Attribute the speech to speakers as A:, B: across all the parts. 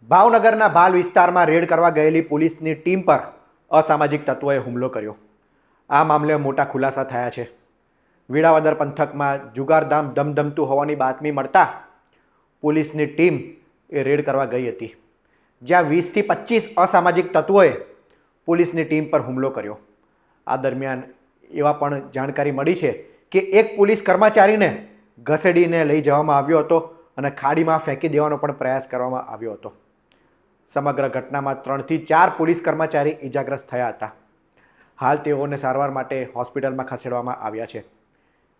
A: ભાવનગરના ભાલ વિસ્તારમાં રેડ કરવા ગયેલી પોલીસની ટીમ પર અસામાજિક તત્વોએ હુમલો કર્યો. આ મામલે મોટા ખુલાસા થયા છે. વેળાવદર પંથકમાં જુગારધામ ધમધમતું હોવાની બાતમી મળતા પોલીસની ટીમ રેડ કરવા ગઈ હતી, જ્યાં 20થી 25 અસામાજિક તત્વોએ પોલીસની ટીમ પર હુમલો કર્યો. આ દરમિયાન એવા પણ જાણકારી મળી છે કે એક પોલીસ કર્મચારીને ઘસેડીને લઈ જવામાં આવ્યો હતો અને ખાડીમાં ફેંકી દેવાનો પણ પ્રયાસ કરવામાં આવ્યો હતો. સમગ્ર ઘટનામાં 3 થી 4 પોલીસ કર્મચારી ઈજાગ્રસ્ત થયા હતા. હાલ તેઓને સારવાર માટે હોસ્પિટલમાં ખસેડવામાં આવ્યા છે.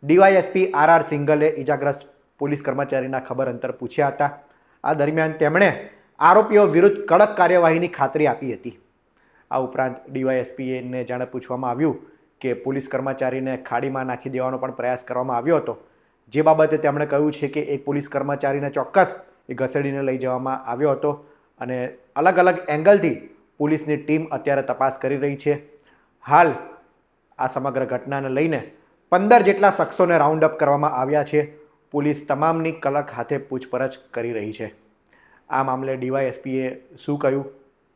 A: ડીવાયએસપી આર સિંગલે ઈજાગ્રસ્ત પોલીસ કર્મચારીના ખબર અંતર પૂછ્યા હતા. આ દરમિયાન તેમણે આરોપીઓ વિરુદ્ધ કડક કાર્યવાહીની ખાતરી આપી હતી. આ ઉપરાંત ડીવાયએસપીને જાણે પૂછવામાં આવ્યું કે પોલીસ કર્મચારીને ખાડીમાં નાખી દેવાનો પણ પ્રયાસ કરવામાં આવ્યો હતો, જે બાબતે તેમણે કહ્યું છે કે એક પોલીસ કર્મચારીને ચોક્કસ ઘસેડીને લઈ જવામાં આવ્યો હતો અને અલગ અલગ એંગલથી પોલીસની ટીમ અત્યારે તપાસ કરી રહી છે. હાલ આ સમગ્ર ઘટનાને લઈને 15 જેટલા શખ્સોને રાઉન્ડ અપ કરવામાં આવ્યા છે. પોલીસ તમામની કડક હાથે પૂછપરછ કરી રહી છે. આ મામલે ડીવાયએસપીએ શું કહ્યું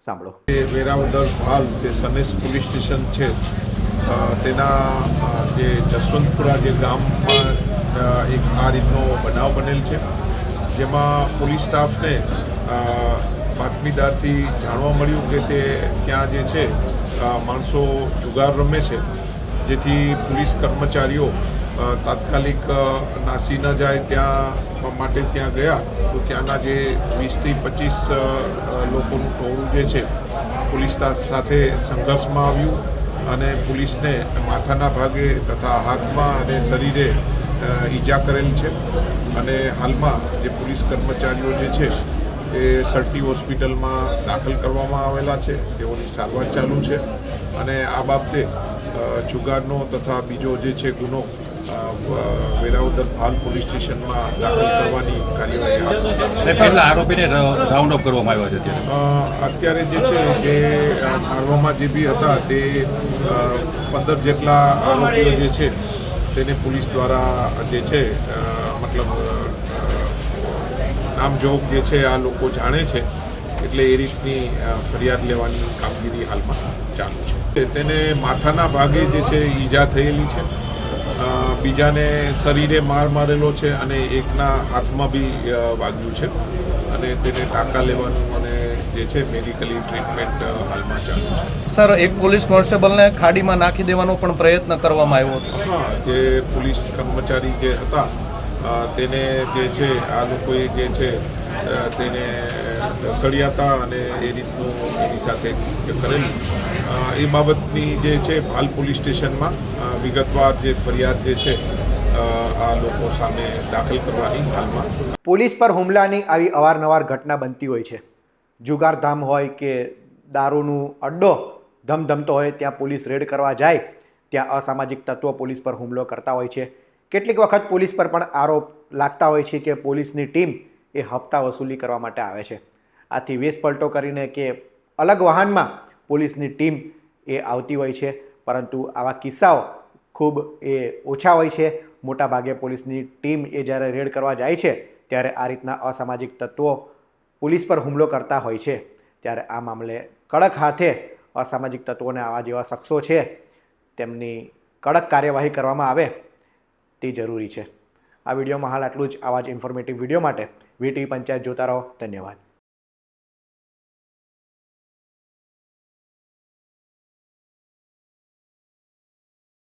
A: સાંભળો.
B: વેરાવદર ભાલ જે સનેસ પોલીસ સ્ટેશન છે તેના જે જસવંતપુરા જે ગામમાં એક આ રીતનો બનાવ બનેલ છે, જેમાં પોલીસ સ્ટાફને બાતમીદારથી જાણવા મળ્યું કે તે ત્યાં જે છે માણસો જુગાર રમે છે, જેથી પોલીસ કર્મચારીઓ તાત્કાલિક નાસી ન જાય ત્યાં માટે ત્યાં ગયા. તો ત્યાંના જે 20થી 25 લોકોનું ટોળું જે છે પોલીસ સાથે સંઘર્ષમાં આવ્યું અને પોલીસને માથાના ભાગે તથા હાથમાં અને શરીરે ઈજા કરેલ છે. અને હાલમાં જે પોલીસ કર્મચારીઓ જે છે એ સર્ટી હોસ્પિટલમાં દાખલ કરવામાં આવેલા છે. તેઓની સારવાર ચાલુ છે અને આ બાબતે જુગારનો તથા બીજો જે છે ગુનો વેરાવદર ભાલ પોલીસ સ્ટેશનમાં દાખલ કરવાની કાર્યવાહી
C: આરોપીને રાઉન્ડ અપ કરવામાં આવ્યા છે.
B: અત્યારે જે છે કે મારવામાં જે બી હતા તે 15 જેટલા આરોપીઓ જે છે તેને પોલીસ દ્વારા જે છે મતલબ નામજોગ જે છે આ લોકો જાણે છે, એટલે એ રીતની ફરિયાદ લેવાની કામગીરી હાલમાં ચાલુ છે. તેને માથાના ભાગે જે છે ઈજા થયેલી છે, બીજાને શરીરે માર મારેલો છે અને એકના હાથમાં બી વાગ્યું છે અને તેને ટાંકા લેવાનું અને જે છે મેડિકલી ટ્રીટમેન્ટ હાલમાં ચાલુ છે.
D: સર, એક પોલીસ કોન્સ્ટેબલને ખાડીમાં નાખી દેવાનો પણ પ્રયત્ન કરવામાં આવ્યો હતો.
B: હા, જે પોલીસ કર્મચારી જે હતા તેને જે છે આ લોકોએ જે છે તેને સળિયા હતા અને એ રીતનું એની સાથે કરેલું. એ બાબતની જે છે હાલ પોલીસ સ્ટેશનમાં વિગતવાર જે ફરિયાદ જે છે આ લોકો સામે દાખલ કરવાની હાલમાં.
A: પોલીસ પર હુમલાની આવી અવારનવાર ઘટના બનતી હોય છે. જુગારધામ હોય કે દારૂનું અડ્ડો ધમધમતો હોય ત્યાં પોલીસ રેડ કરવા જાય ત્યાં અસામાજિક તત્વો પોલીસ પર હુમલો કરતા હોય છે. કેટલીક વખત પોલીસ પર પણ આરોપ લાગતા હોય છે કે પોલીસની ટીમ એ હપ્તા વસૂલી કરવા માટે આવે છે. આથી વેશપલટો કરીને કે અલગ વાહનમાં પોલીસની ટીમ એ આવતી હોય છે, પરંતુ આવા કિસ્સાઓ ખૂબ ઓછા હોય છે. મોટા ભાગે પોલીસની ટીમ એ જ્યારે રેડ કરવા જાય છે ત્યારે આ રીતના અસામાજિક તત્વો પોલીસ પર હુમલો કરતા હોય છે. ત્યારે આ મામલે કડક હાથે અસામાજિક તત્વોને આવા જેવા શખ્સો છે તેમની કડક કાર્યવાહી કરવામાં આવે તે જરૂરી છે. આ વિડીયોમાં હાલ આટલું જ. આવા જ ઇન્ફોર્મેટિવ વિડીયો માટે વીટીવી પંચાયત જોતા રહો. ધન્યવાદ.